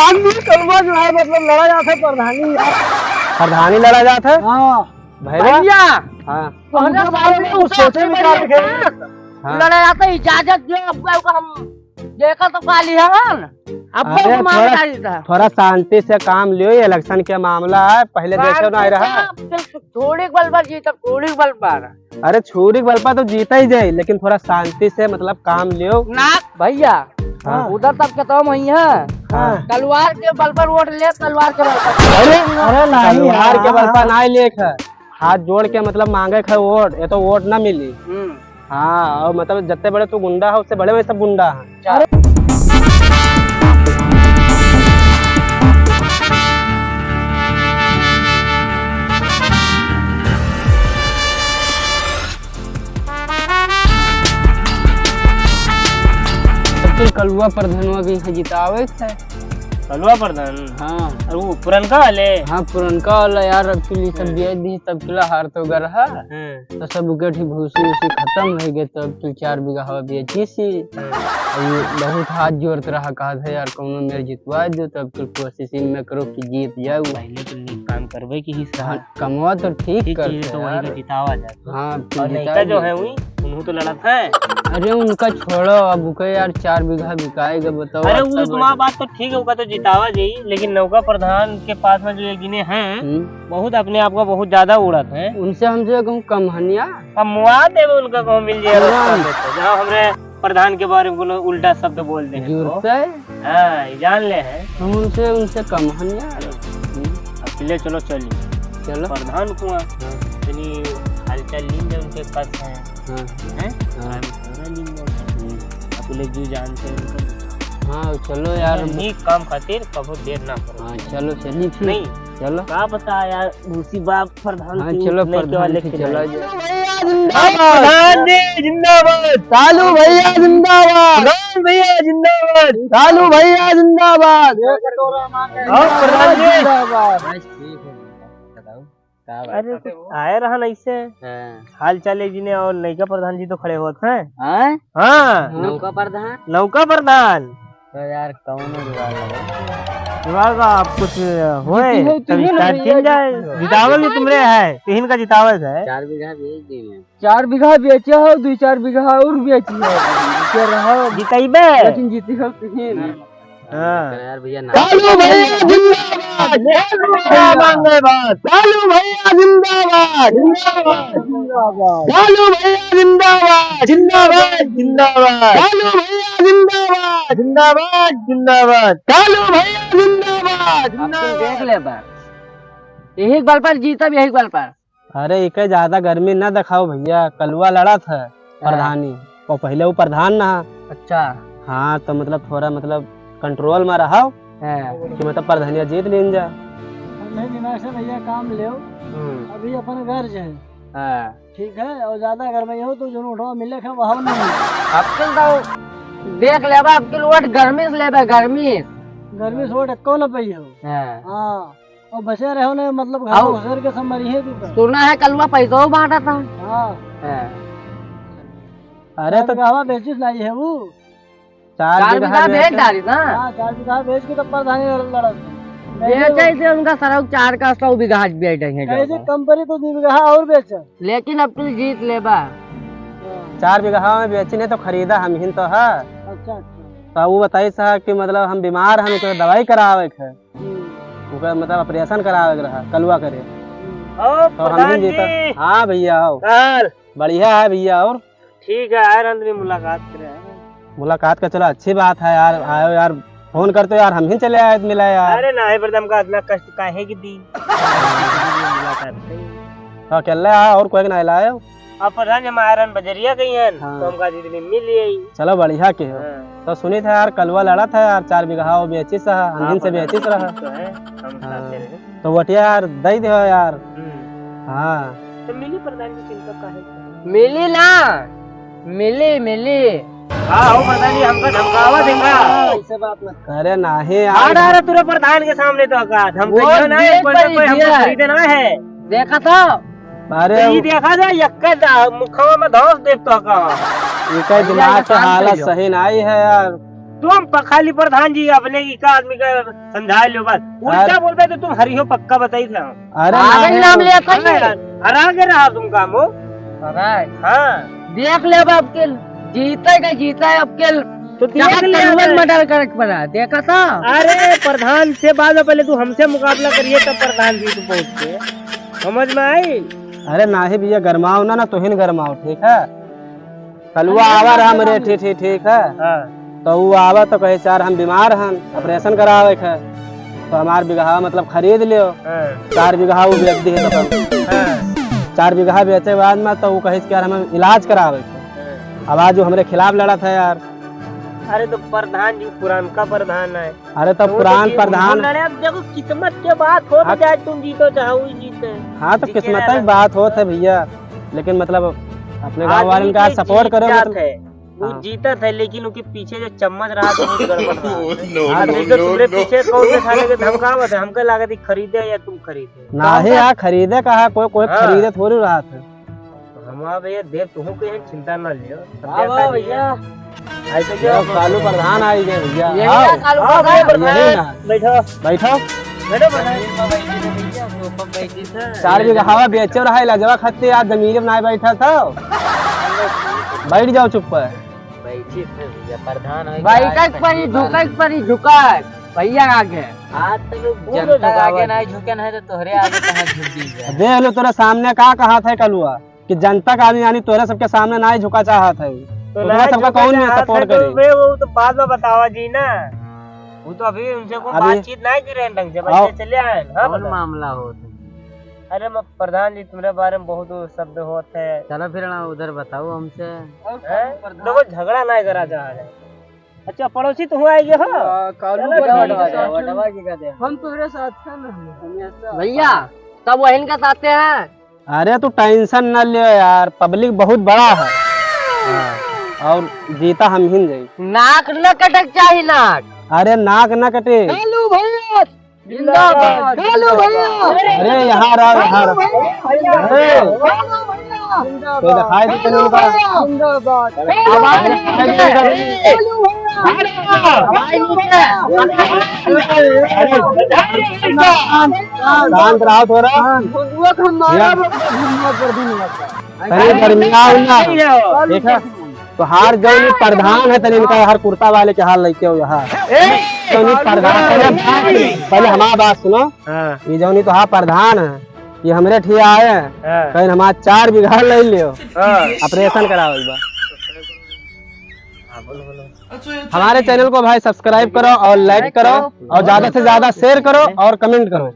प्रधान जी कलवा जो है मतलब लड़ा जाता है प्रधानी प्रधानी लड़ा जाता है। हाँ भैया हाँ तो हम बारे में कुछ सोचे विचार के लड़ा जाता है इजाजत जो अब हम देखा तो काली है अब थोड़ा शांति से काम लियो, ये इलेक्शन के मामला है, पहले देखे ना रहा। थोड़ी बल पर जीता थोड़ी बल पर। अरे छुरी बल पर तो जीता ही जाए, लेकिन थोड़ा शांति से मतलब काम लियो ना भैया। हाँ। उधर तक के तो वही है। हाँ। तलवार के बल पर वोट ले, तलवार के बल पर। अरे तलवार के बल पर ना लेख है, हाथ जोड़ के मतलब मांगे है वोट, ये तो वोट ना मिली। हाँ और मतलब जितने बड़े तू गुंडा है उससे बड़े वही सब गुंडा है। कलुआ प्रधानवा भी है जितावे है। कलवा प्रधान हाँ और वो पुरनका वाले। हाँ पुरनका वाला यार, अब के सब बेच दी तब किला हार तो गर है तो सब गठी भूसी उसी खत्म हो गए, तब तो 4 बीघा हवा बेची सी। बहुत हाथ जोड़त रहा, कहा था यार कौनो मेरे जितवा दो, तब तो कोशिश में करो कि जीत जाओ। पहले तो नीक काम करवे की हिस्सा कमवा तो ठीक कर तो वही में जितावा जाता। हाँ और नहीं जो है वही उन्हों तो लड़ा था। अरे उनका छोड़ो, अब उनके यार 4 बीघा बिकाएगा बताओ। अरे वो तुम्हारा बात तो ठीक है, उनका तो जितावा जाई, लेकिन नौका प्रधान के पास में जो एक जिन्हें हैं बहुत अपने आप का बहुत ज्यादा उड़त है। उनसे हमसे कम हनिया कमवा दे उनका कौन मिल जाएगा जहाँ हमरे प्रधान के बारे में उल्टा शब्द बोल दे जान ले है हम उनसे कम हनिया। अकेले चलो चलो प्रधान कुआ हालचाल लीन जाए उनके पास है अकेले जो जानते हैं। हाँ चलो यार नीक काम खातिर कभी देर ना करो। हाँ चलो चलिए नहीं चलो क्या बता यार भूसी बाप प्रधान। हाँ चलो प्रधान चलो प्रधान जी जिंदाबाद, सालू भैया जिंदाबाद, प्रधान भैया जिंदाबाद, सालू भैया जिंदाबाद, प्रधान जी जिंदाबाद। अरे आए रहा नहीं से हाल चाल जिन्हें और नौका प्रधान जी तो खड़े होते हैं। हाँ नौका प्रधान तो यार कौन जुगाड़ का आप कुछ होए तभी जाए जितावल तुमरे है तीन का जितावल है। 4 बीघा बेच दी 4 बीघा बेचे हो, 2-4 बीघा और बेची हो जिताइबे लेकिन जीती हो तीन। यार भैया सालू भैया जिंदाबाद, मांगे बात, सालू भैया जिंदाबाद, सालू भैया जिंदाबाद, जिंदाबाद जिंदाबाद, सालू भैया जिंदाबाद, जिंदाबाद जिंदाबाद, सालू भैया जिंदाबाद। देख ले यही बल पर जीता यही बल पर। अरे एक ज्यादा गर्मी न दिखाओ भैया, कलवा लड़ा था प्रधानी और पहले वो प्रधान ना। अच्छा हाँ तो मतलब थोड़ा मतलब कंट्रोल में रहा कि मतलब प्रधानिया जीत लेन जा। नहीं दिमाग से भैया काम ले अभी अपन घर जाए ठीक है, और ज्यादा गर्मी हो तो जो उठवा मिले है वहाँ नहीं अब तो देख ले अब वोट गर्मी से ले गर्मी से वोट कौन पई हो। हाँ और बचे रहो ने मतलब घर के समरी है तू सुना है कलवा पैसा बांटा था। हाँ अरे तो कहवा बेचिस नहीं है वो 4 बीघा बेच डाली ना। 4 बीघा बेच के तो प्रधानी लड़त बेचे से उनका सड़क 4 का 100 बीघा बेच है कैसे कंपनी तो 2 बीघा और बेच, लेकिन अब तू जीत ले बा 4 बीघा में बेचने तो खरीदा हम ही तो है। अच्छा तो वो बताइए साहब कि मतलब हम बीमार हैं तो दवाई करावे है मतलब ऑपरेशन करावे रहा कलवा करे तो हम ही जीता। हाँ भैया आओ बढ़िया है भैया। और ठीक है यार अंदर मुलाकात करे मुलाकात का चलो अच्छी बात है यार, आयो यार फोन करते यार हम ही चले आए मिला यार। अरे ना प्रथम का इतना कष्ट काहे की दी तो अकेले आया और कोई ना लाए अब प्रधान जब आयरन बजरिया गई है तो हमका जितनी मिल गई। चलो बढ़िया के तो सुनी था यार कलवा लड़ा था यार 4 बीघा वो बेचिस हम से बेचिस रहा तो वटिया यार दे दो यार। हाँ तो मिली प्रधान की चिंता काहे मिली ना मिली हाँ प्रधान जी हमका धमकावा देगा ऐसे बात ना अरे नहीं यार तुरे प्रधान के सामने तो धमकाइयो ना कोई हमको खरीदना है देखा था। अरे देखा जाए मुखवा में धौस देव तो दिमाग की हालत सही नहीं है यार, तुम खाली प्रधान जी अपने की का आदमी का समझा लो बस। उल्टा बोलते तो तुम हरियो पक्का बताई थे। अरे नाम लिया था हरा के रहा तुम काम हो। हाँ देख ले अब के जीता है अब के तो मर्डर कर पड़ा देखा था। अरे प्रधान से बाद में पहले तू हमसे मुकाबला करिए तब प्रधान जी को पहुँच के समझ में आई। अरे ना ही भैया गरमाओ ना तो ही गरमाओ ठीक है। कलुआ आवा रहा मेरे ठीक है। तो वो आवा तो कहे चार हम बीमार हैं ऑपरेशन करावे है तो हमार बिगहा मतलब खरीद लियो। 4 बीघा वो बेच दी है तो 4 बीघा बेचे बाद में तो वो कहे कि यार हमें इलाज करावे अब आज जो हमारे खिलाफ लड़ा था यार। अरे तो प्रधान जी पुरानका प्रधान है। अरे तो पुरान प्रधान देखो किस्मत के बात हो जाए तुम जीतो चाहे जीते। हाँ तो किस्मत की बात होत है भैया लेकिन मतलब अपने गाँव वाले का सपोर्ट करो। वो जीता था लेकिन उसके पीछे जो चम्मच रहा था वो गड़बड़ रहा। तुम्हारे पीछे कौन से साले के धमकावत है हमको लागत खरीदे या तुम खरीदे ना ही यार खरीदे कहा कोई खरीदे थोड़ी रहा था। हम भैया देव तुम कहीं चिंता न लियो भैया। ऐसे जो कालू प्रधान आई गए भैया। बैठो 4 बीघा हवा बेचो रहा लजवा खत्ते यार जमीन में नहीं बैठा था। बैठ जाओ चुप पर बैठी थे प्रधान बैठक झुका भैया आगे जनता आगे नहीं झुके नहीं तो तोहरे आगे कहां झुक दी। देख लो तेरे सामने कहा था कलुआ कि जनता का आदमी यानी तोरे सबके सामने ना ही झुका चाहा था तो सबका कौन नहीं सपोर्ट करे। वो तो बाद में बतावा जी ना वो तो अभी उनसे कोई बातचीत नहीं कर रहे ढंग से बच्चे चले आए। कौन मामला हो। अरे मैं प्रधान जी तुम्हारे बारे में बहुत शब्द होते है। चलो फिर उधर बताओ हमसे देखो झगड़ा नहीं करा जा रहे। अच्छा पड़ोसी तुम आएंगे हो हम तुम्हारे साथ भैया सब वही का साथ हैं। अरे तू टेंशन न ले यार पब्लिक बहुत बड़ा है और जीता हम ही जाए। नाक न कटक चाहिए नाक। अरे नाक न कटे। कालू भैया जिंदाबाद कालू भैया। अरे यहाँ रहा तो दिखाई देते नहीं जिंदाबाद शांत रहो थोड़ा देखा तो हार जो प्रधान है तनी इनका हर कुर्ता वाले के हाल लेके हो यहाँ तो प्रधान पहले हमारा बात सुनो। ये जो तो हाँ प्रधान है ये हमरे ठिया आए हैं कहीं हमारा 4 बीघा ले लियो ऑपरेशन कराओ एक बार। हमारे चैनल को भाई सब्सक्राइब करो और लाइक करो और ज्यादा से ज्यादा शेयर करो और कमेंट करो।